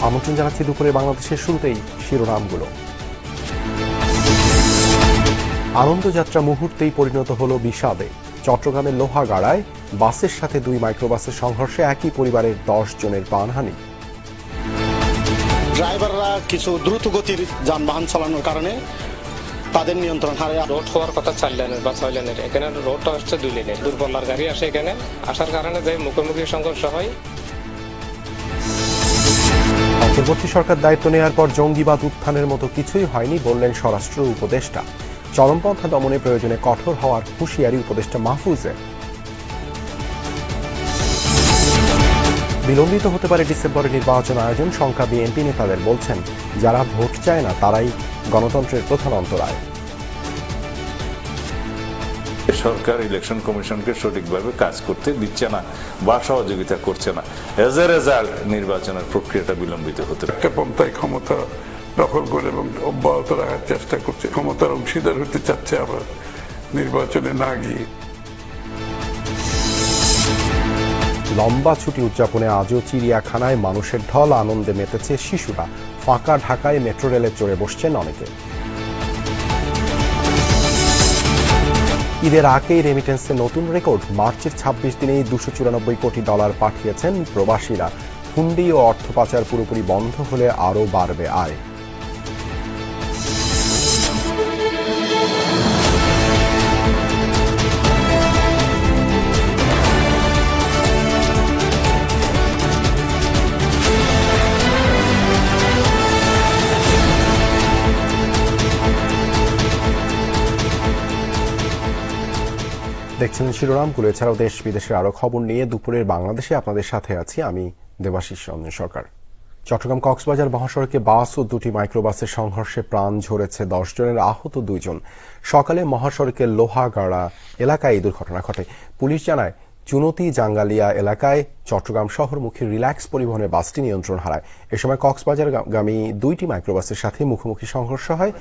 আমন্ত্রণ জানাচ্ছি দুপুরে বাংলাদেশের শুরুতেই শিরোনামগুলো। আনন্দযাত্রা মুহূর্তেই পরিণত হলো বিষাদে। চট্টগ্রামের লোহাগাড়ায় বাসের সাথে 2 মাইক্রোবাসের সংঘর্ষে একই পরিবারের 10 জনের প্রাণহানি। ড্রাইভাররা কিছু দ্রুত গতির যানবাহন চালানোর কারণে তাদের নিয়ন্ত্রণ হারে। রোড হওয়ার কথা 4 লেনের বা 6 লেনের, এখানে রোডটা হচ্ছে 2 লেনের। দূরপাল্লার গাড়ি আসে, এখানে আসার কারণে যে মুখোমুখি সংঘর্ষ হয়। অন্তর্বর্তী সরকার দায়িত্ব নেওয়ার পর জঙ্গিবাদ উত্থানের মতো কিছুই হয়নি বললেন স্বরাষ্ট্র উপদেষ্টা। চরমপন্থা দমনে প্রয়োজনে কঠোর হওয়ার হুঁশিয়ারি উপদেষ্টা মাহফুজের। বিলম্বিত হতে পারে ডিসেম্বরে নির্বাচন আয়োজন, শঙ্কা বিএনপি নেতাদের। বলছেন, যারা ভোট চায় না তারাই গণতন্ত্রের প্রধান অন্তরায়। সরকার ইলেকশন কমিশনকে সঠিকভাবে কাজ করতে দিচ্ছে না বা সহযোগিতা করছে না। এজ এ রেজাল্ট নির্বাচনের প্রক্রিয়াটা বিলম্বিত হতে পারে। একটা পন্থায় ক্ষমতা দখল করে এবং অব্যাহত রাখার চেষ্টা করছে, ক্ষমতার অংশীদার হতে চাচ্ছে আবার নির্বাচনে না গিয়ে। লম্বা ছুটি উদযাপনে আজও চিড়িয়াখানায় মানুষের ঢল, আনন্দে মেতেছে শিশুরা। ফাঁকা ঢাকায় মেট্রো রেলে চড়ে বসছেন অনেকে। ঈদের আগেই রেমিটেন্সে নতুন রেকর্ড। মার্চের 26 দিনেই $294 কোটি পাঠিয়েছেন প্রবাসীরা। হুন্ডি ও অর্থ পাচার পুরোপুরি বন্ধ হলে আরও বাড়বে আয়। দেখছেন শিরোনামগুলো। এছাড়াও দেশ বিদেশের আরো খবর নিয়ে দুপুরের বাংলাদেশে আপনাদের সাথে আছি আমি দেবাশিস রঞ্জন সরকার। চট্টগ্রাম কক্সবাজার মহাসড়কে বাস ও 2টি মাইক্রোবাসের সংঘর্ষে প্রাণ ঝরেছে 10 জনের, আহত 2 জন। সকালে মহাসড়কের লোহাগাড়া এলাকায় এই দুর্ঘটনা ঘটে। পুলিশ জানায়, চুনতি জাঙ্গালিয়া এলাকায় চট্টগ্রাম শহরমুখী রিল্যাক্স পরিবহনের বাসটি নিয়ন্ত্রণ হারায়। এ সময় কক্সবাজারগামী 2টি মাইক্রোবাসের সাথে মুখোমুখি সংঘর্ষ হয়।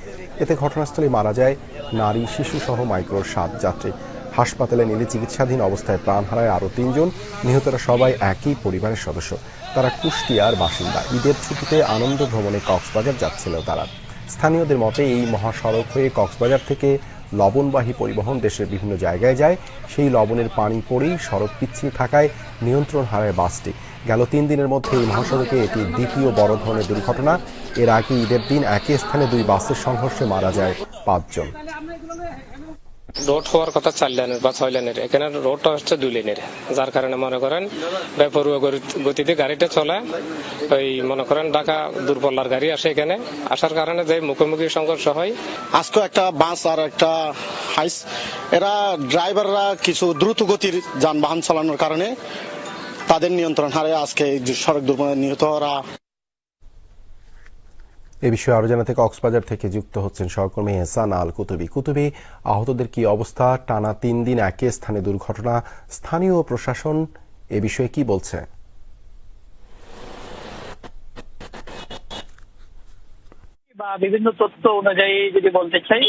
এতে ঘটনাস্থলে মারা যায় নারী, শিশু সহ মাইক্রোর 7 যাত্রী। হাসপাতালে নিলে চিকিৎসাধীন অবস্থায় প্রাণ হারায় আরও 3 জন। নিহতরা সবাই একই পরিবারের সদস্য। তারা কুষ্টিয়ার বাসিন্দা। ঈদের ছুটিতে আনন্দ ভ্রমণে কক্সবাজার যাচ্ছিল তারা। স্থানীয়দের মতে, এই মহাসড়ক হয়ে কক্সবাজার থেকে লবণবাহী পরিবহন দেশের বিভিন্ন জায়গায় যায়। সেই লবণের পানি পড়েই সড়ক পিছিয়ে থাকায় নিয়ন্ত্রণ হারায় বাসটি। গেল 3 দিনের মধ্যে এই মহাসড়কে এটি দ্বিতীয় বড় ধরনের দুর্ঘটনা। এর আগে ঈদের দিন একই স্থানে 2 বাসের সংঘর্ষে মারা যায় 5 জন। রোড হওয়ার কথা 4 লেনের বা 6 লেনের, এখানে রোডটা হচ্ছে 2 লেনের। যার কারণে মনে করেন বেপরোয়া গতিতে গাড়িটা চলে। ওই মনে করেন ঢাকা দূরপাল্লার গাড়ি আসে, এখানে আসার কারণে যে মুখোমুখি সংঘর্ষ হয়। আজকে একটা বাস আর একটা হাইস, এরা ড্রাইভাররা কিছু দ্রুত গতির যানবাহন চালানোর কারণে তাদের নিয়ন্ত্রণ হারে আজকে সড়ক দুর্ঘটনায় নিহত হওয়া। এ বিষয়ে আরো জানাতে কক্সবাজার থেকে যুক্ত হচ্ছেন সহকর্মী এহসান আল কুতুবী। কুতুবী, আহতদের কি অবস্থা? টানা 3 দিন একই স্থানে দুর্ঘটনা, স্থানীয় প্রশাসন এ বিষয়ে কি বলছে? বিভিন্ন তথ্য অনুযায়ী যদি বলতে চাই,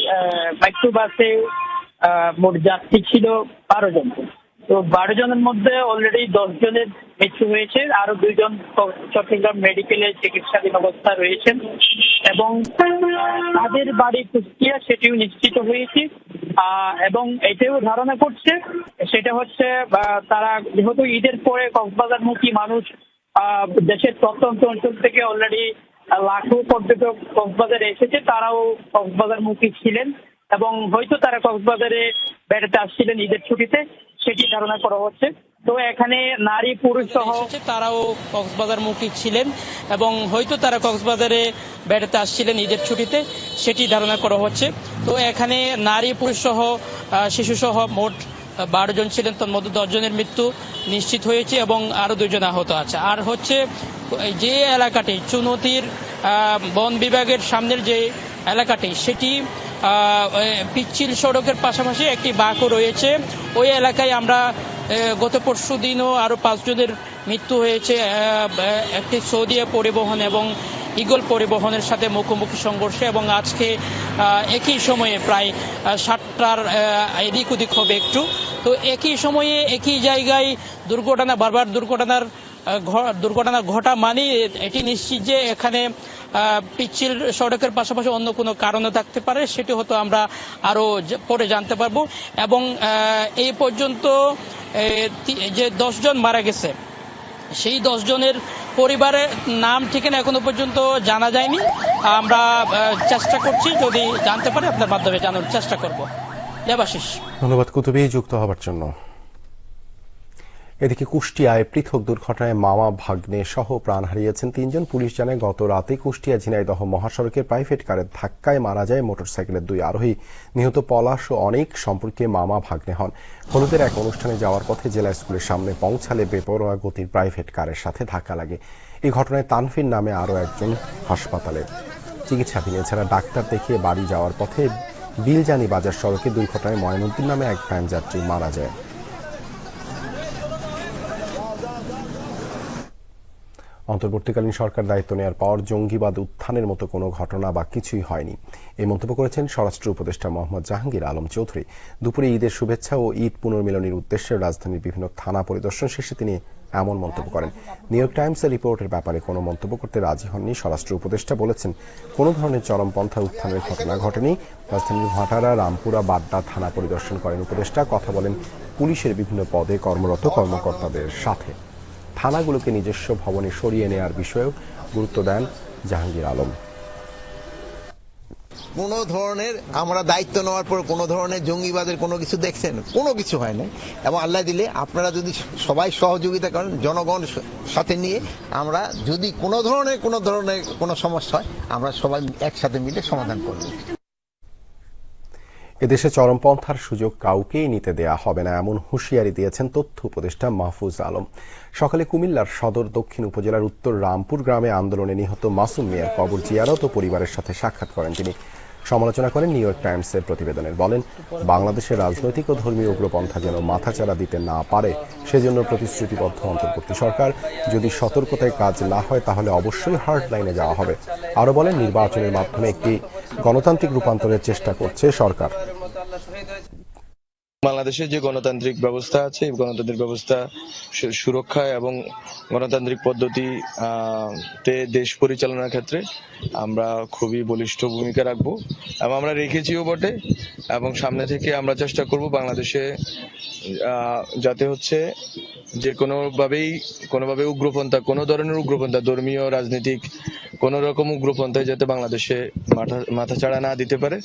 মাইক্রোবাসে মোট যাত্রী ছিল 12 জন। তো 12 জনের মধ্যে অলরেডি 10 জনের মৃত্যু হয়েছে, আরো 2 জন চট্টগ্রাম মেডিকেলে চিকিৎসাধীন অবস্থা রয়েছেন এবং তাদের বাড়ি কুষ্টিয়া সেটিও নিশ্চিত হয়েছে। এবং এটাও ধারণা করছে, সেটা হচ্ছে তারা যেহেতু ঈদের পরে কক্সবাজারমুখী মানুষ দেশের প্রত্যন্ত অঞ্চল থেকে অলরেডি লাখো পর্যটক কক্সবাজারে এসেছে, তারাও কক্সবাজারমুখী ছিলেন এবং হয়তো তারা কক্সবাজারে বেড়াতে আসছিলেন ঈদের ছুটিতে, সেটি ধারণা করা হচ্ছে। তো এখানে নারী পুরুষ সহ তারাও কক্সবাজারমুখী ছিলেন এবং হয়তো তারা কক্সবাজারে বেড়াতে আসছিলেন ঈদের ছুটিতে, সেটি ধারণা করা হচ্ছে। তো এখানে নারী পুরুষ সহ শিশু সহ মোট 12 জন ছিলেন, তার মধ্যে 10 জনের মৃত্যু নিশ্চিত হয়েছে এবং আরো 2 জন আহত আছে। আর হচ্ছে যে এলাকাটি চুনতির বন বিভাগের সামনের যে এলাকাটি, সেটি পিচ্ছিল সড়কের পাশাপাশি একটি বাঁকও রয়েছে। ওই এলাকায় আমরা গত পরশু দিনও আরো 5 জনের মৃত্যু হয়েছে একটি সৌদি পরিবহন এবং ইগল পরিবহনের সাথে মুখোমুখি সংঘর্ষে, এবং আজকে একই সময়ে প্রায় 7টার এদিক ওদিক হবে একটু। তো একই সময়ে একই জায়গায় দুর্ঘটনা, বারবার দুর্ঘটনার দুর্ঘটনা ঘটা মানে এটি নিশ্চিত যে এখানে পিচ্ছিল সড়কের পাশাপাশি অন্য কোনো কারণে থাকতে পারে, সেটি হয়তো আমরা আরো পরে জানতে পারবো। এবং এই পর্যন্ত যে 10 জন মারা গেছে, সেই 10 জনের পরিবারের নাম ঠিকানা এখনো পর্যন্ত জানা যায়নি। আমরা চেষ্টা করছি, যদি জানতে পারি আপনার মাধ্যমে জানার চেষ্টা করব। দেবাশিস, ধন্যবাদ কুতুবী যুক্ত হবার জন্য। এদিকে কুষ্টিয়ায় পৃথক দুর্ঘটনায় মামা ভাগ্নে সহ প্রাণ হারিয়েছেন 3 জন। পুলিশ জানায় গত রাতে কুষ্টিয়া ঝিনাইদহ মহাসড়কের প্রাইভেট কারের ধাক্কায় মারা যায় মোটরসাইকেলের 2 আরোহী। নিহত পলাশ ও অনেক সম্পর্কে মামা ভাগ্নে হন। হলুদের এক অনুষ্ঠানে যাওয়ার পথে জেলা স্কুলের সামনে পৌঁছালে বেপরোয়া গতির প্রাইভেট কারের সাথে ধাক্কা লাগে। এই ঘটনায় তানফির নামে আরো একজন হাসপাতালে চিকিৎসাধীন। এছাড়া ডাক্তার দেখিয়ে বাড়ি যাওয়ার পথে বিলজানি বাজার সড়কে দুর্ঘটনায় ময়নউদ্দিন নামে এক ভ্যান যাত্রী মারা যায়। অন্তর্বর্তীকালীন সরকার দায়িত্ব নেওয়ার পর জঙ্গিবাদ উত্থানের মতো কোনো ঘটনা বা কিছুই হয়নি, এই মন্তব্য করেছেন স্বরাষ্ট্র উপদেষ্টা মোহাম্মদ জাহাঙ্গীর আলম চৌধুরী। দুপুরে ঈদের শুভেচ্ছা ও ঈদ পুনর্মিলনীর উদ্দেশ্যে রাজধানীর বিভিন্ন থানা পরিদর্শন শেষে তিনি এমন মন্তব্য করেন। নিউ ইয়র্ক টাইমসের রিপোর্টের ব্যাপারে কোনো মন্তব্য করতে রাজি হননি স্বরাষ্ট্র উপদেষ্টা। বলেছেন, কোনো ধরনের চরমপন্থা উত্থানের ঘটনা ঘটেনি। রাজধানীর ভাটারা, রামপুরা, বাড্ডা থানা পরিদর্শন করেন উপদেষ্টা। কথা বলেন পুলিশের বিভিন্ন পদে কর্মরত কর্মকর্তাদের সাথে। থানাগুলোকে নিজস্ব ভবনে সরিয়ে নেওয়ার বিষয়েও গুরুত্ব দেন জাহাঙ্গীর আলম। কোন ধরনের আমরা দায়িত্ব নেওয়ার পর কোন ধরনের জঙ্গিবাদের কোনো কিছু দেখছেন? কোনো কিছু হয় না। এবং আল্লাহ দিলে আপনারা যদি সবাই সহযোগিতা করেন, জনগণ সাথে নিয়ে আমরা যদি কোনো ধরনের কোনো সমস্যা হয়, আমরা সবাই একসাথে মিলে সমাধান করব। এদেশে চরমপন্থার সুযোগ কাউকেই নিতে দেয়া হবে না, এমন হুঁশিয়ারি দিয়েছেন তথ্য উপদেষ্টা মাহফুজ আলম। সকালে কুমিল্লার সদর দক্ষিণ উপজেলার উত্তর রামপুর গ্রামে আন্দোলনে নিহত মাসুম মিয়ার কবর জিয়ারত ও পরিবারের সাথে সাক্ষাৎ করেন তিনি। সমালোচনা করেন নিউ ইয়র্ক টাইমসের প্রতিবেদনের। বলেন, বাংলাদেশের রাজনৈতিক ও ধর্মীয় উগ্রপন্থা যেন মাথাচাড়া দিতে না পারে সেজন্য প্রতিশ্রুতিবদ্ধ অন্তর্বর্তী সরকার। যদি সতর্কতায় কাজ না হয় তাহলে অবশ্যই হার্ড লাইনে যাওয়া হবে। আরো বলেন, নির্বাচনের মাধ্যমে একটি গণতান্ত্রিক রূপান্তরের চেষ্টা করছে সরকার। বাংলাদেশের যে গণতান্ত্রিক ব্যবস্থা আছে, এই গণতান্ত্রিক ব্যবস্থা সুরক্ষা এবং গণতান্ত্রিক পদ্ধতিতে দেশ পরিচালনার ক্ষেত্রে আমরা খুবই বলিষ্ঠ ভূমিকা রাখবো এবং আমরা রেখেছিও বটে। এবং সামনে থেকে আমরা চেষ্টা করব বাংলাদেশে যাতে হচ্ছে যে কোনোভাবে উগ্রপন্থা, কোনো ধরনের উগ্রপন্থা, ধর্মীয়, রাজনৈতিক কোন রকম উগ্রপন্থায় যাতে বাংলাদেশে মাথাচাড়া না দিতে পারে।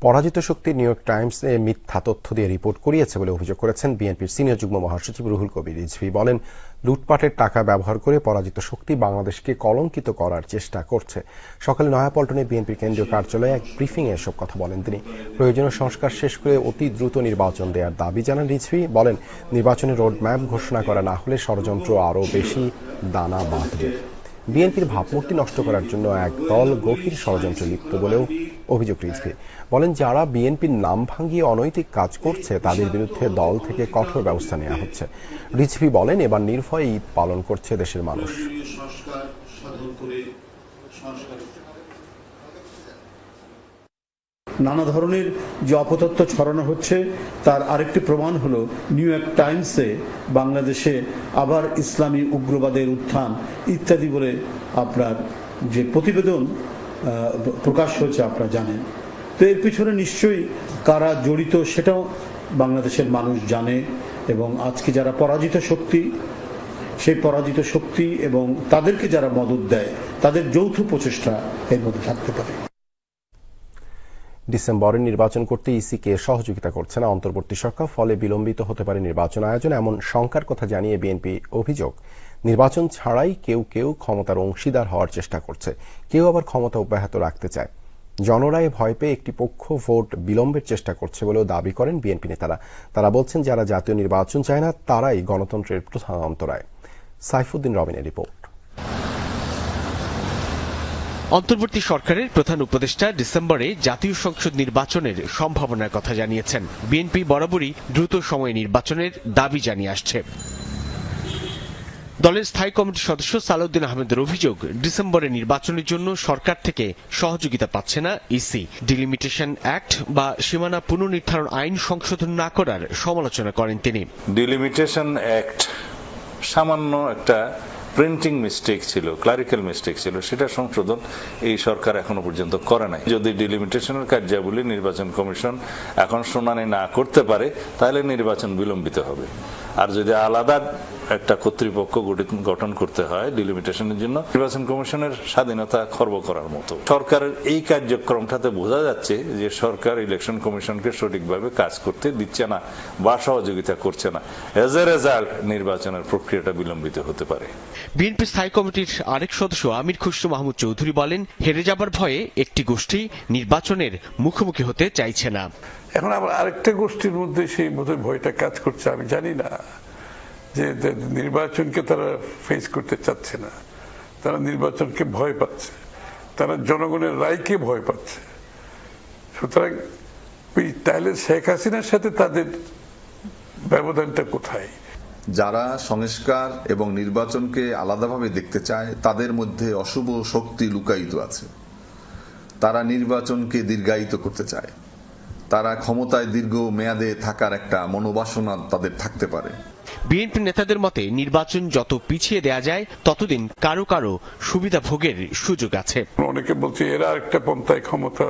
পরাজিত শক্তি নিউ ইয়র্ক টাইমসে মিথ্যা তথ্য দিয়ে রিপোর্ট করিয়েছে বলে অভিযোগ করেছেন বিএনপির সিনিয়র যুগ্ম মহাসচিব রুহুল কবির রিজভী। বলেন, লুটপাটের টাকা ব্যবহার করে পরাজিত শক্তি বাংলাদেশকে কলঙ্কিত করার চেষ্টা করছে। সকালে নয়াপল্টনে বিএনপির কেন্দ্রীয় কার্যালয়ে এক ব্রিফিং এ এসব কথা বলেন তিনি। প্রয়োজনীয় সংস্কার শেষ করে অতি দ্রুত নির্বাচন দেওয়ার দাবি জানান রিজভী। বলেন, নির্বাচনের রোডম্যাপ ঘোষণা করা না হলে ষড়যন্ত্র আরও বেশি দানা বাঁধবে। বিএনপির ভাবমূর্তি নষ্ট করার জন্য এক দল গভীর ষড়যন্ত্রে লিপ্ত বলেও অভিযোগ রিজভী। বলেন, যারা বিএনপির নাম ভাঙিয়ে অনৈতিক কাজ করছে তাদের বিরুদ্ধে দল থেকে কঠোর ব্যবস্থা নেওয়া হচ্ছে। রিজভী বলেন, এবার নির্ভয়ে ঈদ পালন করছে দেশের মানুষ। নানা ধরনের যে অপতথ্য ছড়ানো হচ্ছে তার আরেকটি প্রমাণ হলো নিউ ইয়র্ক টাইমসে বাংলাদেশে আবার ইসলামী উগ্রবাদের উত্থান ইত্যাদি বলে আপনার যে প্রতিবেদন প্রকাশ হয়েছে আপনারা জানেন। তো এর পিছনে নিশ্চয়ই কারা জড়িত সেটাও বাংলাদেশের মানুষ জানে। এবং আজকে যারা পরাজিত শক্তি, সেই পরাজিত শক্তি এবং তাদেরকে যারা মদত দেয় তাদের যৌথ প্রচেষ্টা এর মধ্যে থাকতে পারে। ডিসেম্বরে নির্বাচন করতে ইসিকে সহযোগিতা করছে না অন্তর্বর্তী সরকার, ফলে বিলম্বিত হতে পারে নির্বাচন আয়োজন, এমন শঙ্কার কথা জানিয়ে বিএনপি অভিযোগ, নির্বাচন ছাড়াই কেউ কেউ ক্ষমতার অংশীদার হওয়ার চেষ্টা করছে, কেউ আবার ক্ষমতা অব্যাহত রাখতে চায়। জনরায় ভয় পেয়ে একটি পক্ষ ভোট বিলম্বের চেষ্টা করছে বলেও দাবি করেন বিএনপি নেতারা। তারা বলছেন, যারা জাতীয় নির্বাচন চায় না তারাই গণতন্ত্রের প্রধান অন্তরায়। সাইফুদ্দিন রবিনের রিপোর্ট। অন্তর্বর্তী সরকারের প্রধান উপদেষ্টা ডিসেম্বরে জাতীয় সংসদ নির্বাচনের সম্ভাবনার কথা জানিয়েছেন। বিএনপি বরাবরই দ্রুত সময়ে নির্বাচনের দাবি জানিয়ে আসছে। দলের স্থায়ী কমিটির সদস্য সালাউদ্দিন আহমেদের অভিযোগ, ডিসেম্বরে নির্বাচনের জন্য সরকার থেকে সহযোগিতা পাচ্ছে না ইসি। ডিলিমিটেশন অ্যাক্ট বা সীমানা পুনর্নির্ধারণ আইন সংশোধন না করার সমালোচনা করেন তিনি। ডিলিমিটেশন অ্যাক্ট সামান্য একটা প্রিন্টিং মিস্টেক ছিল, ক্লারিক্যাল মিস্টেক ছিল, সেটা সংশোধন এই সরকার এখনো পর্যন্ত করে নাই। যদি ডিলিমিটেশনের কার্যাবলী নির্বাচন কমিশন এখন শুনানি না করতে পারে তাহলে নির্বাচন বিলম্বিত হবে। আর যদি আলাদা একটা কর্তৃপক্ষ গঠন করতে হয় ডিলিমিটেশনের জন্য, নির্বাচন কমিশনের স্বাধীনতা খর্ব করার মতো। সরকারের এই কার্যক্রমটাতে বোঝা যাচ্ছে যে সরকার ইলেকশন কমিশনকে সঠিকভাবে কাজ করতে দিচ্ছে না বা সহযোগিতা করছে না। এজ এ রেজাল্ট নির্বাচনের প্রক্রিয়াটা বিলম্বিত হতে পারে। বিএনপি স্থায়ী কমিটির আরেক সদস্য আমির খুসরো মাহমুদ চৌধুরী বলেন, হেরে যাবার ভয়ে একটি গোষ্ঠী নির্বাচনের মুখোমুখি হতে চাইছে না। এখন আবার আরেকটা গোষ্ঠীর মধ্যে সেই বোধহয় ভয়টা কাজ করছে, আমি জানি না, যে নির্বাচনকে তারা ফেস করতে চাচ্ছে না, তারা নির্বাচনকে ভয় পাচ্ছে, তারা জনগণের রায়কে ভয় পাচ্ছে। সুতরাং তাহলে শেখ হাসিনার সাথে তাদের ব্যবধানটা কোথায়? যারা সংস্কার এবং নির্বাচনকে আলাদাভাবে দেখতে চায় তাদের মধ্যে অশুভ শক্তি লুকায়িত আছে। তারা নির্বাচনকে দীর্ঘায়িত করতে চায়, তারা ক্ষমতায় দীর্ঘ মেয়াদে থাকার একটা মনোবাসনা তাদের থাকতে পারে। বিএনপি নেতাদের মতে নির্বাচন যত পিছিয়ে দেয়া যায় ততদিন কারো কারো সুবিধা ভোগের সুযোগ আছে। অনেকে বলছে এরা একটা পন্থায় ক্ষমতা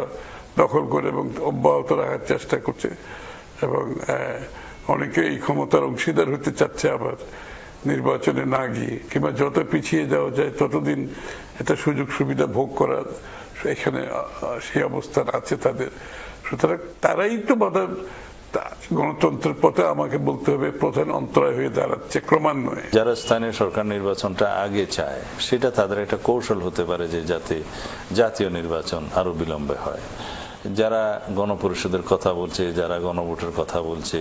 দখল করে এবং অব্যাহত রাখার চেষ্টা করছে, এবং অনেকে এই ক্ষমতার অংশীদার হতে চাচ্ছে আবার নির্বাচনে না গিয়ে, কিংবা যত পিছিয়ে যাওয়া যায় ততদিন এটা সুযোগ সুবিধা ভোগ করার এখানে সেই অবস্থান আছে তাদের। সুতরাং তারাই তো বাধা গণতন্ত্রের পথে আমাকে বলতে হবে প্রধান অন্তরায় হয়ে দাঁড়াচ্ছে ক্রমান্বয়ে। যারা স্থানীয় সরকার নির্বাচনটা আগে চায় সেটা তাদের একটা কৌশল হতে পারে যে যাতে জাতীয় নির্বাচন আরো বিলম্বে হয়। যারা গণপরিষদের কথা বলছে, যারা গণভোটের কথা বলছে,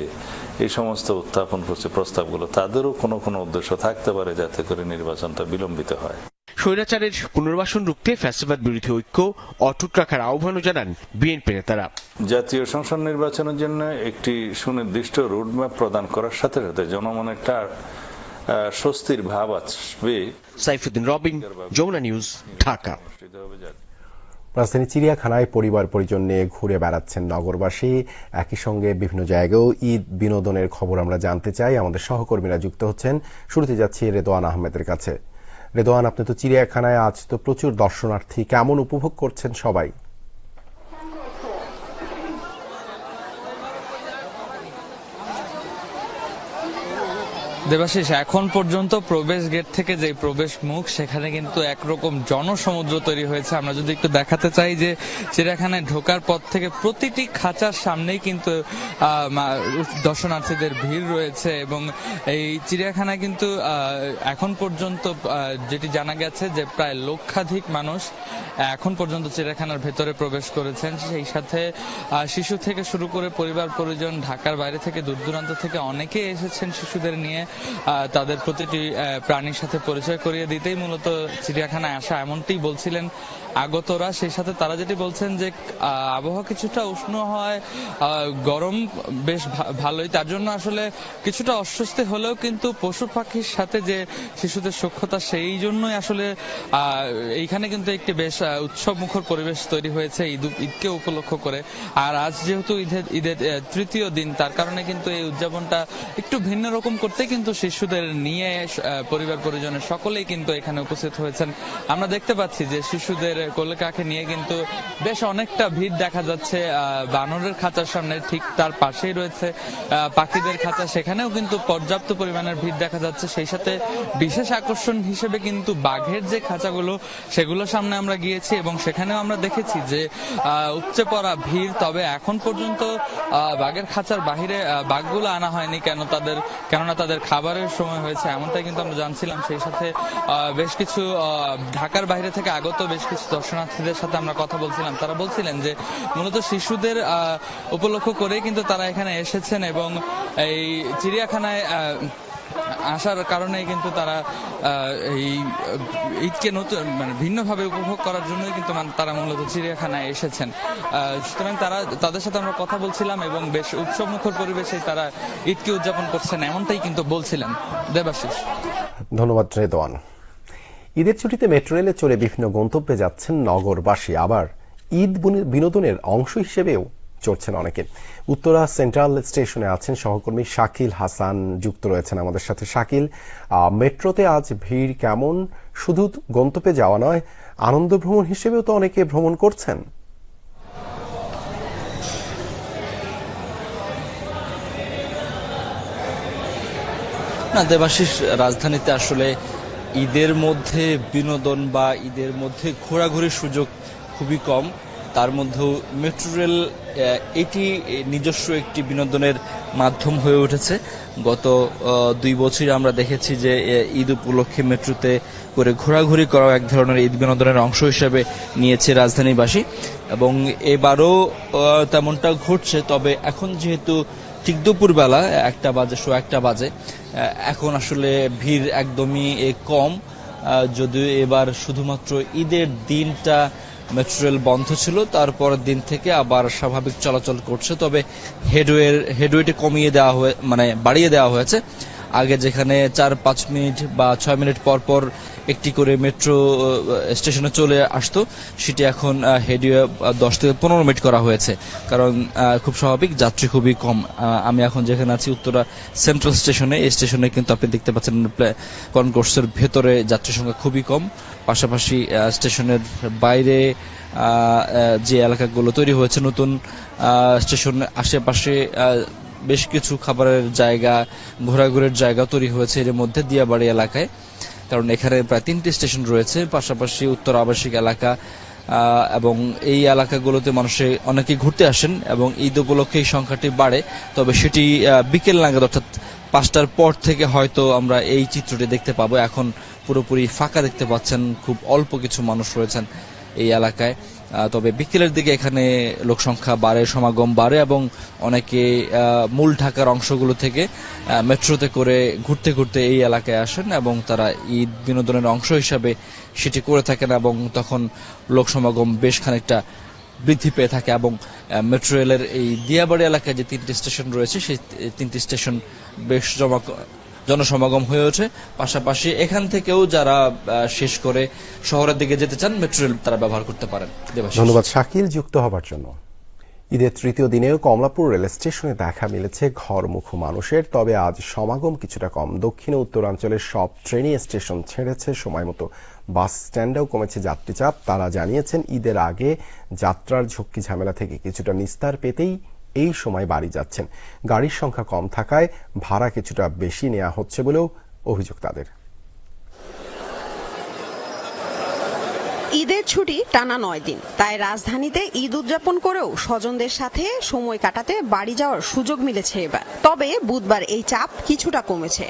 এই সমস্ত উত্থাপন করছে প্রস্তাবগুলো, তাদেরও কোনো কোনো উদ্দেশ্য থাকতে পারে যাতে করে নির্বাচনটা বিলম্বিত হয়। স্বৈরাচারের পুনর্বাসন রুখতে ফ্যাসিবাদ বিরোধী ঐক্য অটুট রাখার আহ্বানও জানান বিএনপি নেতারা। জাতীয় সংসদ নির্বাচনের জন্য একটি সুনির্দিষ্ট রোডম্যাপ প্রদান করার সাথে সাথে জনমনে একটা স্বস্তির ভাব আসবে। সাইফুদ্দিন রবিন, যমুনা নিউজ, ঢাকা। রাজধানী চিড়িয়াখানায় পরিবার পরিজন নিয়ে ঘুরে বেড়াচ্ছেন নগরবাসী। একই সঙ্গে বিভিন্ন জায়গায়ও ঈদ বিনোদনের খবর আমরা জানতে চাই। আমাদের সহকর্মীরা যুক্ত হচ্ছেন। শুরুতে যাচ্ছি রেদওয়ান আহমেদের কাছে। রেদওয়ান, আপনি তো চিড়িয়াখানায়, আজ তো প্রচুর দর্শনার্থী, কেমন উপভোগ করছেন সবাই? দেবাশিস, এখন পর্যন্ত প্রবেশ গেট থেকে যে প্রবেশ মুখ সেখানে কিন্তু একরকম জনসমুদ্র তৈরি হয়েছে। আমরা যদি একটু দেখাতে চাই যে চিড়িয়াখানায় ঢোকার পর থেকে প্রতিটি খাঁচার সামনেই কিন্তু দর্শনার্থীদের ভিড় রয়েছে, এবং এই চিড়িয়াখানায় কিন্তু এখন পর্যন্ত যেটি জানা গেছে যে প্রায় লক্ষাধিক মানুষ এখন পর্যন্ত চিড়িয়াখানার ভেতরে প্রবেশ করেছেন। সেই সাথে শিশু থেকে শুরু করে পরিবার পরিজন, ঢাকার বাইরে থেকে দূর দূরান্ত থেকে অনেকে এসেছেন শিশুদের নিয়ে তাদের প্রতিটি প্রাণীর সাথে পরিচয় করিয়ে দিতেই মূলত চিড়িয়াখানায় আসা, এমনটি বলছিলেন আগতরা। সেই সাথে তারা যেটি বলছেন যে আবহাওয়া কিছুটা উষ্ণ হয়, গরম বেশ ভালোই, তার জন্য আসলে কিছুটা অস্বস্তি হলেও কিন্তু পশু পাখির সাথে যে শিশুদের সখ্যতা, সেই জন্যই আসলে এইখানে কিন্তু একটি বেশ উৎসব মুখর পরিবেশ তৈরি হয়েছে ঈদকে উপলক্ষ করে। আর আজ যেহেতু ঈদের তৃতীয় দিন, তার কারণে কিন্তু এই উদযাপনটা একটু ভিন্ন রকম করতে কিন্তু শিশুদের নিয়ে পরিবার পরিজনের সকলেই কিন্তু এখানে উপস্থিত হয়েছেন। আমরা দেখতে পাচ্ছি যে শিশুদের কোলে কাঁখে নিয়ে কিন্তু বেশ অনেকটা ভিড় দেখা যাচ্ছে বানরের খাঁচার সামনে, ঠিক তার পাশেই রয়েছে পাখিদের খাঁচা, সেখানেও কিন্তু পর্যাপ্ত পরিমাণের ভিড় দেখা যাচ্ছে। সেই সাথে বিশেষ আকর্ষণ হিসেবে কিন্তু বাঘের যে খাঁচাগুলো, সেগুলোর সামনে আমরা গিয়েছি এবং সেখানেও আমরা দেখেছি যে উপচে পড়া ভিড়। তবে এখন পর্যন্ত বাঘের খাঁচার বাহিরে বাঘগুলো আনা হয়নি, কেননা তাদের খাবারের সময় হয়েছে, এমনটাই কিন্তু আমরা জানছিলাম। সেই সাথে বেশ কিছু ঢাকার বাইরে থেকে আগত বেশ কিছু দর্শনার্থীদের সাথে আমরা কথা বলছিলাম। তারা বলছিলেন যে মূলত শিশুদের উপলক্ষ করে কিন্তু তারা এখানে এসেছেন এবং এই চিড়িয়াখানায় আসার কারণে কিন্তু তারা এই ঈদকে নতুন ভিন্নভাবে উপভোগ করার জন্যই কিন্তু তারা মূলত চিড়িয়াখানায় এসেছেন। সুতরাং তাদের সাথে আমরা কথা বলছিলাম এবং বেশ উৎসবমুখর পরিবেশে তারা ঈদকে উদযাপন করছেন, এমনটাই কিন্তু বলছিলেন। দেবাশিস, ধন্যবাদ রেদওয়ান। ঈদের ছুটিতে মেট্রো রেলে চড়ে বিভিন্ন গন্তব্যে যাচ্ছেন নগরবাসী, আবার ঈদ বিনোদনের অংশ হিসেবেও চড়ছেন অনেকে। উত্তরা সেন্ট্রাল স্টেশনে আছেন সহকর্মী শাকিল হাসান, যুক্ত রয়েছেন আমাদের সাথে। শাকিল, মেট্রোতে আজ ভিড় কেমন? শুধু গন্তব্যে যাওয়া নয়, আনন্দ ভ্রমণ হিসেবেও তো অনেকে ভ্রমণ করছেন। না দেবাশিস, রাজধানীতে আসলে ঈদের মধ্যে বিনোদন বা ঈদের মধ্যে ঘোরাঘুরির সুযোগ খুবই কম। তার মধ্যেও মেট্রো রেল এটি নিজস্ব একটি বিনোদনের মাধ্যম হয়ে উঠেছে। গত 2 বছর আমরা দেখেছি যে ঈদ উপলক্ষে মেট্রোতে করে ঘোরাঘুরি করা এক ধরনের ঈদ বিনোদনের অংশ হিসেবে নিয়েছে রাজধানীবাসী, এবং এবারও তেমনটা ঘটছে। তবে এখন যেহেতু ঠিক দুপুরবেলা 1 বাজে, এখন আসলে ভিড় একদমই কম। যদিও এবার শুধুমাত্র ঈদের দিনটা মেট্রো রেল বন্ধ ছিল, তারপর দিন থেকে আবার স্বাভাবিক চলাচল করছে। তবে হেডওয়েটি কমিয়ে দেওয়া বাড়িয়ে দেওয়া হয়েছে। আগে যেখানে 4-5 মিনিট বা 6 মিনিট পর পর একটি করে মেট্রো স্টেশনে চলে আসতো, সেটি এখন হেডওয়ে 10 থেকে 15 মিনিট করা হয়েছে, কারণ খুব স্বাভাবিক যাত্রী খুবই কম। আমি এখন যেখানে আছি উত্তরা সেন্ট্রাল স্টেশনে, এই স্টেশনে কিন্তু আপনি দেখতে পাচ্ছেন কনকোর্সের ভেতরে যাত্রীর সংখ্যা খুবই কম। পাশাপাশি স্টেশনের বাইরে যে এলাকাগুলো তৈরি হয়েছে নতুন স্টেশনের আশেপাশে বেশ কিছু খাবারের জায়গা, ঘোরাঘুরির জায়গা তৈরি হয়েছে এর মধ্যে দিয়াবাড়ি এলাকায়, কারণ এখানে প্রায় 3টি স্টেশন রয়েছে। পাশাপাশি উত্তর আবাসিক এলাকা এবং এই এলাকাগুলোতে মানুষে অনেকেই ঘুরতে আসেন এবং ঈদ উপলক্ষে এই সংখ্যাটি বাড়ে। তবে সেটি বিকেল নাগাদ অর্থাৎ 5টার পর থেকে হয়তো আমরা এই চিত্রটি দেখতে পাবো। এখন পুরোপুরি ফাঁকা দেখতে পাচ্ছেন, খুব অল্প কিছু মানুষ রয়েছেন এই এলাকায়। তবে বিকেলের দিকে এখানে লোক সংখ্যা বাড়ে, সমাগম বাড়ে এবং অনেকে মূল ঢাকার অংশগুলো থেকে মেট্রোতে করে ঘুরতে ঘুরতে এই এলাকায় আসেন এবং তারা ঈদ বিনোদনের অংশ হিসাবে সেটি করে থাকেন, এবং তখন লোক সমাগম বেশ খানিকটা বৃদ্ধি পেয়ে থাকে। এবং মেট্রো রেলের এই দিয়াবাড়ি এলাকায় যে 3টি স্টেশন রয়েছে, সেই 3টি স্টেশন বেশ জনসমাগম হয়ে ওঠে। পাশাপাশি এখান থেকেও যারা শেষ করে শহরের দিকে যেতে চান, মেট্রো রেল তারা ব্যবহার করতে পারেন। ধন্যবাদ শাকিল যুক্ত হবার জন্য। ঈদের তৃতীয় দিনেও কমলাপুর রেল স্টেশনে দেখা মিলেছে ঘরমুখো মানুষের, তবে আজ সমাগম কিছুটা কম। দক্ষিণ উত্তরাঞ্চলের সব ট্রেনই স্টেশন ছেড়েছে সময় মতো। বাস স্ট্যান্ডেও কমেছে যাত্রী চাপ। তারা জানিয়েছেন ঈদের আগে যাত্রার ঝক্কি ঝামেলা থেকে কিছুটা নিস্তার পেতেই এই সময় বাড়ি যাচ্ছেন। গাড়ির সংখ্যা কম থাকায় ভাড়া কিছুটা বেশি নেওয়া হচ্ছে বলেও অভিযোগ তাদের। ঈদের ছুটি টানা 9 দিন, তাই রাজধানীতে ঈদ উদযাপন করেও স্বজনদের সাথে সময় কাটাতে বাড়ি যাওয়ার সুযোগ মিলেছে এবার। তবে বুধবার এই চাপ কিছুটা কমেছে।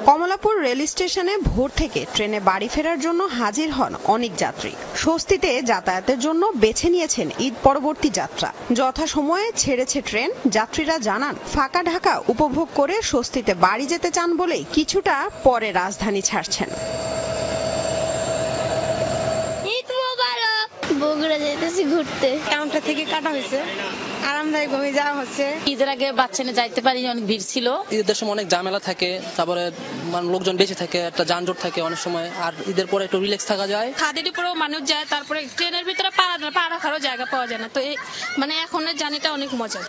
কমলাপুর রেল স্টেশনে ভোর থেকে ট্রেনে বাড়ি ফেরার জন্য হাজির হন অনেক যাত্রী। স্বস্তিতে যাতায়াতের জন্য বেছে নিয়েছেন ঈদ পরবর্তী যাত্রা। যথাসময়ে ছেড়েছে ট্রেন। যাত্রীরা জানান ফাঁকা ঢাকা উপভোগ করে স্বস্তিতে বাড়ি যেতে চান বলেই কিছুটা পরে রাজধানী ছাড়ছেন। বগুড়া যাইতেছি ঘুরতে, কাউন্টার থেকে কাটা হয়েছে, আরামদায়ক ভাবে যাওয়া হচ্ছে। ঈদের আগে বাচ্চা নিয়ে যাইতে পারি, অনেক ভিড় ছিল। ঈদের সময় অনেক ঝামেলা থাকে, তারপরে লোকজন বেশি থাকে, একটা যানজট থাকে অনেক সময়। আর ঈদের পরে একটু রিল্যাক্স থাকা যায়। খাদের উপরেও মানুষ যায়, তারপরে ট্রেনের ভিতরে পা রাখারও জায়গা পাওয়া যায় না। তো এই এখনের জার্নিটা অনেক মজা।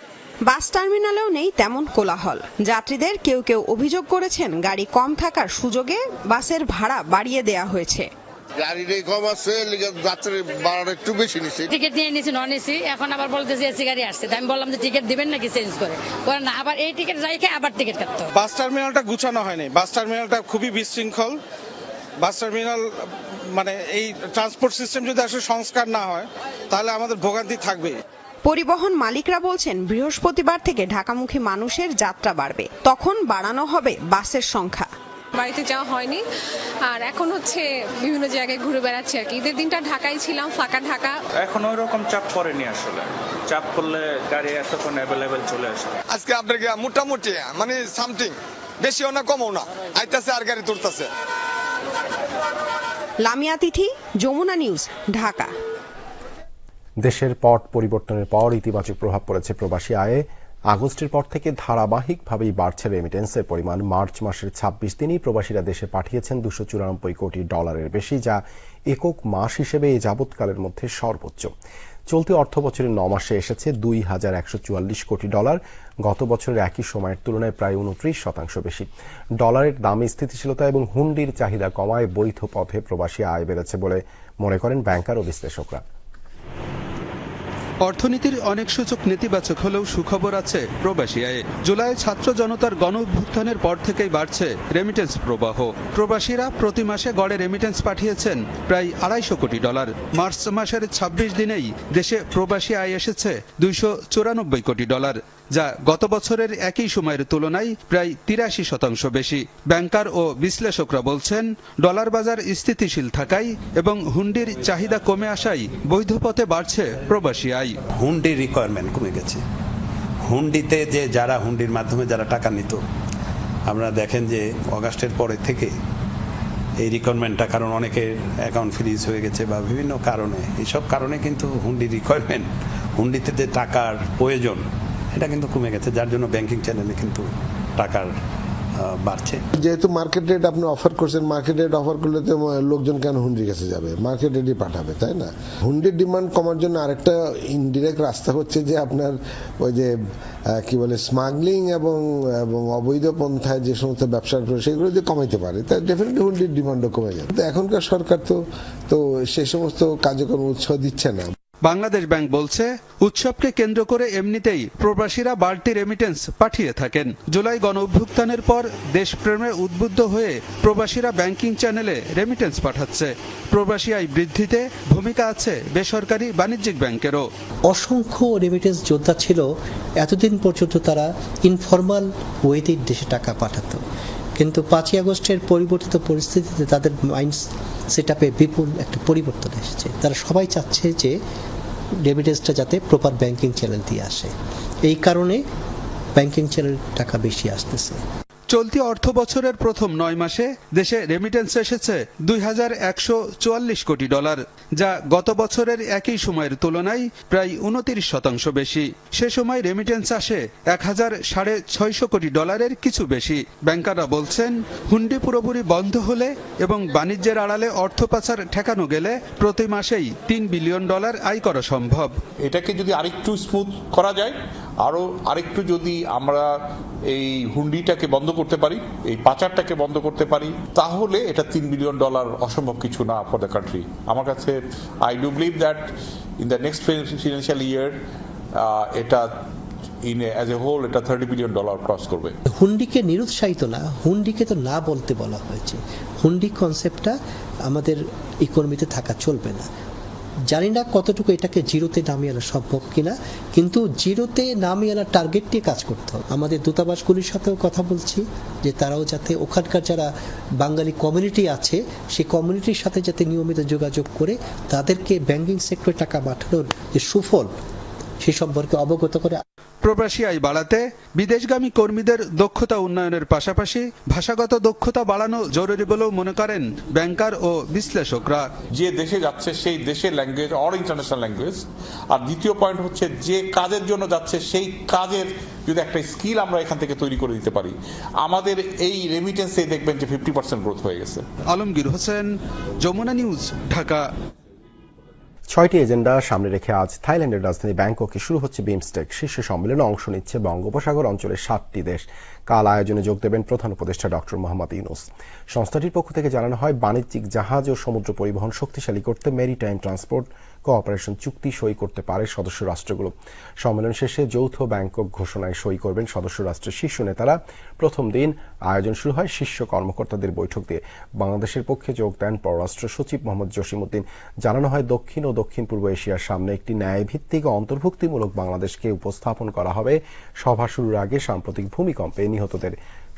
বাস টার্মিনালেও নেই তেমন কোলাহল। যাত্রীদের কেউ কেউ অভিযোগ করেছেন গাড়ি কম থাকার সুযোগে বাসের ভাড়া বাড়িয়ে দেওয়া হয়েছে। গাড়িটা কম আছে, যাত্রী ভাড়াটা একটু বেশি নিছে। টিকিট নিয়ে নিয়েছি নন এসি, এখন আবার বলতেছি এসি গাড়ি আসছে। আমি বললাম যে টিকিট দিবেন নাকি চেঞ্জ করে না, আবার এই টিকিট রাইখে আবার টিকিট কাটতে হবে। বাস টার্মিনালটা গুছানো হয়নি। বাস টার্মিনালটা খুবই বিশৃঙ্খল। বাস টার্মিনাল এই ট্রান্সপোর্ট সিস্টেম যদি আসলে সংস্কার না হয়, তাহলে আমাদের ভোগান্তি থাকবে। পরিবহন মালিকরা বলছেন বৃহস্পতিবার থেকে ঢাকামুখী মানুষের যাত্রা বাড়বে, তখন বাড়ানো হবে বাসের সংখ্যা। বাড়িতে যাওয়া হয়নি, আর এখন বিভিন্ন জায়গায় ঘুরে বেড়াচ্ছি আর কি। ঈদের দিনটা ঢাকায় ছিলাম, ফাঁকা ঢাকা। এখন ওই রকম চাপ পড়েনি আসলে। চাপ করলে গাড়ি এতক্ষণ অ্যাভেলেবেল চলে আসে। আজকে আপনাকে মোটামুটি সামথিং, বেশিও না কমও না, আইতাছে আর গাড়ি তুলতেছে। লামিয়া তিথি, যমুনা নিউজ, ঢাকা। দেশের পট পরিবর্তনের পর ইতিবাচক প্রভাব পড়েছে প্রবাসী আয়ে। আগস্টের পর থেকে ধারাবাহিকভাবেই বাড়ছে রেমিটেন্সের পরিমাণ। মার্চ মাসের 26 দিনই প্রবাসীরা দেশে পাঠিয়েছেন $294 কোটি বেশি, যা একক মাস হিসেবে এই যাবৎকালের মধ্যে সর্বোচ্চ। চলতি অর্থবছরের 9 মাসে এসেছে $2,144 কোটি, গত বছরের একই সময়ের তুলনায় প্রায় 29% বেশি। ডলারের দামে স্থিতিশীলতা এবং হুন্ডির চাহিদা কমায় বৈধ পথে প্রবাসী আয় বেড়েছে বলে মনে করেন ব্যাংকার ও বিশ্লেষকরা। অর্থনীতির অনেক সূচক নেতিবাচক হলেও সুখবর আছে প্রবাসী আয়ে। জুলাই ছাত্র জনতার গণ অভ্যুত্থানের পর থেকেই বাড়ছে রেমিটেন্স প্রবাহ। প্রবাসীরা প্রতি মাসে গড়ে রেমিটেন্স পাঠিয়েছেন প্রায় $250 কোটি। মার্চ মাসের 26 দিনেই দেশে প্রবাসী আয় এসেছে $294 কোটি, যা গত বছরের একই সময়ের তুলনায় প্রায় 83% বেশি। ব্যাংকার ও বিশ্লেষকরা বলছেন, ডলার বাজার স্থিতিশীল থাকায় এবং হুন্ডির চাহিদা কমে আসায় বৈধ পথে বাড়ছে প্রবাসী আয়। হুন্ডির রিকোয়ারমেন্ট কমে গেছে। হুন্ডিতে যে যারা হুন্ডির মাধ্যমে যারা টাকা নিত, আমরা দেখেন যে অগাস্টের পরে থেকে এই রিকোয়ারমেন্টটা, কারণ অনেকের অ্যাকাউন্ট ফ্রিজ হয়ে গেছে বা বিভিন্ন কারণে, এইসব কারণে কিন্তু হুন্ডির রিকোয়ারমেন্ট, হুন্ডিতে যে টাকার প্রয়োজন, এটা কিন্তু কমে গেছে, যার জন্য ব্যাংকিং চ্যানেলে কিন্তু টাকার বাড়ছে। যেহেতু মার্কেট রেট আপনি অফার করছেন, মার্কেট রেট অফার করলে তো লোকজন কেন হুন্ডির কাছে যাবে, মার্কেট রেটই পাঠাবে, তাই না? হুন্ডির ডিমান্ড কমার জন্য আরেকটা ইনডিরেক্ট রাস্তা হচ্ছে যে আপনার ওই যে কি বলে স্মাগলিং এবং অবৈধ পন্থায় যে সমস্ত ব্যবসা সেগুলো যদি কমাইতে পারে, তাই ডেফিনেটলি হুন্ডির ডিমান্ডও কমে যাবে। তো এখনকার সরকার তো সেই সমস্ত কার্যক্রম উৎসাহ দিচ্ছে না। বাংলাদেশ ব্যাংক বলছে, উৎসবকে কেন্দ্র করে এমনিতেই প্রবাসীরা বাড়তি রেমিটেন্স পাঠিয়ে থাকেন। জুলাই গণ অভ্যুত্থানের পর দেশপ্রেমে উদ্বুদ্ধ হয়ে প্রবাসীরা ব্যাংকিং চ্যানেলে রেমিটেন্স পাঠাচ্ছে। প্রবাসী আয় বৃদ্ধিতে ভূমিকা আছে বেসরকারি বাণিজ্যিক ব্যাংকেরও। অসংখ্য রেমিটেন্স যোদ্ধা ছিল, এতদিন পর্যন্ত তারা ইনফরমাল ওয়েতে দেশে টাকা পাঠাতো, কিন্তু 5ই আগস্টের পরিবর্তিত পরিস্থিতিতে তাদের মাইন্ড সেটআপে বিপুল একটা পরিবর্তন এসেছে। তারা সবাই চাচ্ছে যে রেমিটেন্সটা যাতে প্রপার ব্যাংকিং চ্যানেল দিয়ে আসে, এই কারণে ব্যাংকিং চ্যানেল টাকা বেশি আসতেছে। চলতি অর্থ বছরের প্রথম 9 মাসে দেশে রেমিটেন্স এসেছে $2,144 কোটি, যা গত বছরের একই সময়ের তুলনায় প্রায় 29% বেশি। সে সময় রেমিটেন্স আসে $1,650 কোটি কিছু বেশি। ব্যাংকাররা বলছেন, হুন্ডি পুরোপুরি বন্ধ হলে এবং বাণিজ্যের আড়ালে অর্থ পাচার ঠেকানো গেলে প্রতি মাসেই $3 বিলিয়ন আয় করা সম্ভব। এটাকে যদি আরেকটু স্মুথ করা যায়, আরেকটু যদি আমরা এই হুন্ডিটাকে বন্ধ করতে পারি, এই পাচারটাকে বন্ধ করতে পারি, তাহলে এটা $3 বিলিয়ন অসম্ভব কিছু না ফর দ্য কান্ট্রি। আমার কাছে I do believe that in the next financial year এটা অ্যাজ এ হোল এটা $30 বিলিয়ন ক্রস করবে। হুন্ডিকে নিরুৎসাহিত না, হুন্ডিকে তো না বলতে বলা হয়েছে। হুন্ডি কনসেপ্টটা আমাদের ইকোনমিতে থাকা চলবে না। জানি না কতটুকু এটাকে জিরোতে নামিয়ে আনা সম্ভব কিনা, কিন্তু জিরোতে নামিয়ে আনার টার্গেট নিয়ে কাজ করতে হবে। আমাদের দূতাবাসগুলির সাথেও কথা বলছি যে তারাও যাতে ওখানকার যারা বাঙালি কমিউনিটি আছে সেই কমিউনিটির সাথে যাতে নিয়মিত যোগাযোগ করে তাদেরকে ব্যাংকিং সেক্টরে টাকা পাঠানোর যে সুফল সে সম্পর্কে অবগত করে। প্রবাসী আয় বাড়াতে বিদেশগামী কর্মীদের দক্ষতা উন্নয়নের পাশাপাশি ভাষাগত দক্ষতা বাড়ানো জরুরি বলেও মনে করেন ব্যাংকার ও বিশ্লেষকরা। যে দেশে যাচ্ছে সেই দেশের ল্যাঙ্গুয়েজ অর ইন্টারন্যাশনাল ল্যাঙ্গুয়েজ, আর দ্বিতীয় পয়েন্ট হচ্ছে যে কাজের জন্য যাচ্ছে সেই কাজের যদি একটা স্কিল আমরা এখান থেকে তৈরি করে দিতে পারি, আমাদের এই রেমিটেন্সে দেখবেন যে 50% গ্রোথ হয়ে গেছে। আলমগীর হোসেন, যমুনা নিউজ, ঢাকা। 6টি এজেন্ডা সামনে রেখে আজ থাইল্যান্ডের রাজধানী ব্যাংককে শুরু হচ্ছে বিমস্টেক শীর্ষ সম্মেলনে অংশ নিচ্ছে বঙ্গোপসাগর অঞ্চলের 7টি দেশ। কাল আয়োজনে যোগ দেবেন প্রধান উপদেষ্টা ডক্টর মোহাম্মদ ইউনূস। সংস্থাটির পক্ষ থেকে জানানো হয়, বাণিজ্যিক জাহাজ ও সমুদ্র পরিবহন শক্তিশালী করতে মেরিটাইম ট্রান্সপোর্ট কোঅপারেশন চুক্তি সই করতে পারে সদস্য রাষ্ট্রগুলো। সম্মেলন শেষে যৌথ ব্যাংকক ঘোষণায় সই করবেন সদস্য রাষ্ট্রের শীর্ষ নেতারা। প্রথম দিন আয়োজন শুরু হয় শীর্ষ কর্মকর্তাদের বৈঠক দিয়ে। বাংলাদেশের পক্ষে যোগ দেন পররাষ্ট্র সচিব মোহাম্মদ জসিমউদ্দিন। জানানো হয়, দক্ষিণ ও দক্ষিণ পূর্ব এশিয়ার সামনে একটি ন্যায়ভিত্তিক ও অন্তর্ভুক্তিমূলক বাংলাদেশকে উপস্থাপন করা হবে। সভা শুরুর আগে সাম্প্রতিক ভূমিকম্পে নিহতদের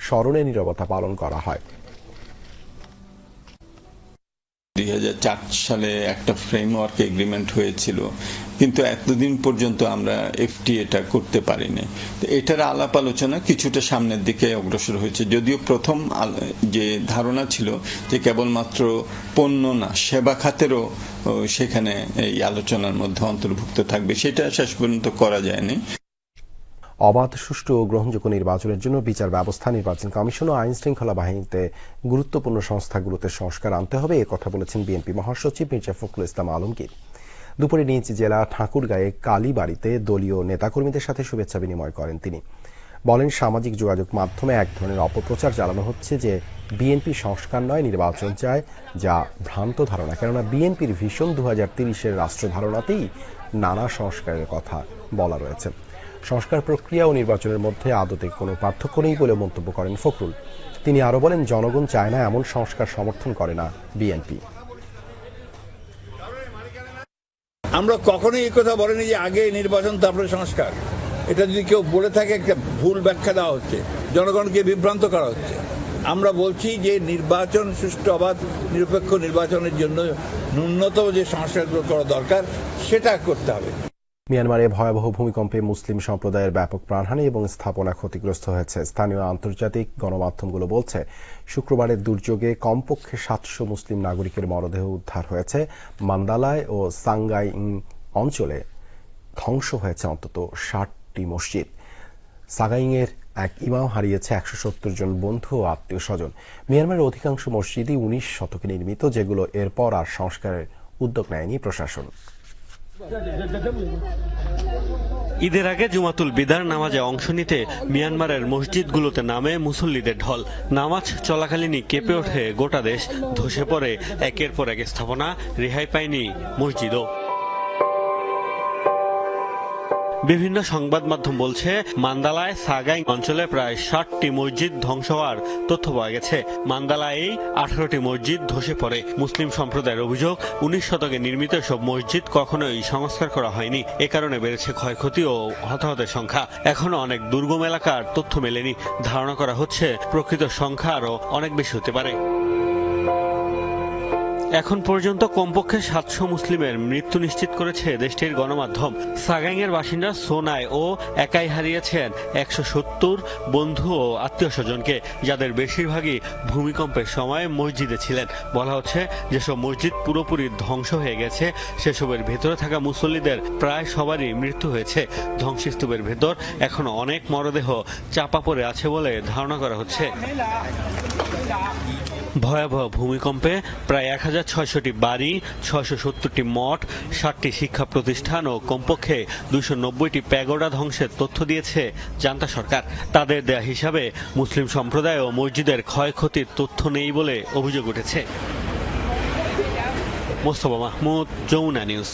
স্মরণে নীরবতা পালন করা হয়। 2004 সালে একটা ফ্রেমওয়ার্ক এগ্রিমেন্ট হয়েছিল, কিন্তু এতদিন পর্যন্ত আমরা এফটিএটা করতে পারিনি। তো এটার আলাপ আলোচনা কিছুটা সামনের দিকে অগ্রসর হয়েছে, যদিও প্রথম যে ধারণা ছিল যে কেবলমাত্র পণ্য না সেবা খাতেরও সেখানে এই আলোচনার মধ্যে অন্তর্ভুক্ত থাকবে, সেটা শেষ পর্যন্ত করা যায়নি। অবাধ, সুষ্ঠু ও গ্রহণযোগ্য নির্বাচনের জন্য বিচার ব্যবস্থা, নির্বাচন কমিশন ও আইন শৃঙ্খলা বাহিনীতে গুরুত্বপূর্ণ সংস্থাগুলোতে সংস্কার আনতে হবে, এ কথা বলেছেন বিএনপি মহাসচিব মির্জা ফখরুল ইসলাম আলমগীর। দুপুরে নিজ জেলা ঠাকুরগাঁয়ে কালীবাড়িতে দলীয় নেতাকর্মীদের সাথে শুভেচ্ছা বিনিময় করেন তিনি। বলেন, সামাজিক যোগাযোগ মাধ্যমে এক ধরনের অপপ্রচার চালানো হচ্ছে যে বিএনপি সংস্কার নয়, নির্বাচন চায়, যা ভ্রান্ত ধারণা। কেননা বিএনপির ভিশন 2030-এর রাষ্ট্র ধারণাতেই নানা সংস্কারের কথা বলা রয়েছে। সংস্কার প্রক্রিয়া ও নির্বাচনের মধ্যে আদতে কোনো পার্থক্য নেই বলে মন্তব্য করেন ফখরুল। তিনি আরো বলেন, জনগণ চায় না এমন সংস্কার সমর্থন করে না বিএনপি। আমরা কখনোই এই কথা বলিনি যে আগে নির্বাচন তারপরে সংস্কার। এটা যদি কেউ বলে থাকে একটা ভুল ব্যাখ্যা দেওয়া হচ্ছে, জনগণকে বিভ্রান্ত করা হচ্ছে। আমরা বলছি যে নির্বাচন সুষ্ঠু অবাধ নিরপেক্ষ নির্বাচনের জন্য ন্যূনতম যে সংস্কারগুলো করা দরকার সেটা করতে হবে। মিয়ানমারে ভয়াবহ ভূমিকম্পে মুসলিম সম্প্রদায়ের ব্যাপক প্রাণহানি এবং স্থাপনা ক্ষতিগ্রস্ত হয়েছে। স্থানীয় আন্তর্জাতিক গণমাধ্যমগুলো বলছে, শুক্রবারের দুর্যোগে কমপক্ষে 700 মুসলিম নাগরিকের মরদেহ উদ্ধার হয়েছে। মান্দালায় ও সাংগাইং অঞ্চলে ধ্বংস হয়েছে অন্তত 60টি মসজিদ। সাগাইংয়ের এক ইমাম হারিয়েছে 170 জন বন্ধু ও আত্মীয় স্বজন। মিয়ানমারের অধিকাংশ মসজিদই 19 শতকে নির্মিত, যেগুলো এরপর আর সংস্কারের উদ্যোগ নেয়নি প্রশাসন। ঈদের আগে জুমাতুল বিদার নামাজে অংশ নিতে মিয়ানমারের মসজিদগুলোতে নামে মুসল্লিদের ঢল। নামাজ চলাকালীনই কেঁপে ওঠে গোটা দেশ, ধসে পড়ে একের পর এক স্থাপনা, রেহাই পায়নি মসজিদও। বিভিন্ন সংবাদ মাধ্যম বলছে, মান্দালায় সাগাইং অঞ্চলে প্রায় 60টি মসজিদ ধ্বংস হওয়ার তথ্য পাওয়া গেছে। মান্দালায় 18টি মসজিদ ধসে পড়ে। মুসলিম সম্প্রদায়ের অভিযোগ, 19 শতকে নির্মিত সব মসজিদ কখনোই সংস্কার করা হয়নি। এ কারণে বেড়েছে ক্ষয়ক্ষতি ও হতাহতের সংখ্যা। এখনো অনেক দুর্গম এলাকার তথ্য মেলেনি। ধারণা করা হচ্ছে প্রকৃত সংখ্যা আরো অনেক বেশি হতে পারে। এখন পর্যন্ত কমপক্ষে 700 মুসলিমের মৃত্যু নিশ্চিত করেছে দেশটির গণমাধ্যম। সাগাইংয়ের বাসিন্দা সোনাই ও একাই হারিয়েছেন 170 বন্ধু ও আত্মীয় স্বজনকে, যাদের বেশিরভাগই ভূমিকম্পের সময় মসজিদে ছিলেন। বলা হচ্ছে, যেসব মসজিদ পুরোপুরি ধ্বংস হয়ে গেছে সেসবের ভেতরে থাকা মুসল্লিদের প্রায় সবারই মৃত্যু হয়েছে। ধ্বংসস্তূপের ভেতর এখনো অনেক মরদেহ চাপা পড়ে আছে বলে ধারণা করা হচ্ছে। ভয়াবহ ভূমিকম্পে প্রায় 1600টি বাড়ি, 670টি মঠ, 60টি শিক্ষা প্রতিষ্ঠান ও কমপক্ষে 290টি প্যাগোডা ধ্বংসের তথ্য দিয়েছে জান্তা সরকার। তাদের দেয়া হিসাবে মুসলিম সম্প্রদায় ও মসজিদের ক্ষয়ক্ষতির তথ্য নেই বলে অভিযোগ উঠেছে। মোস্তফা মাহমুদ, যমুনা নিউজ।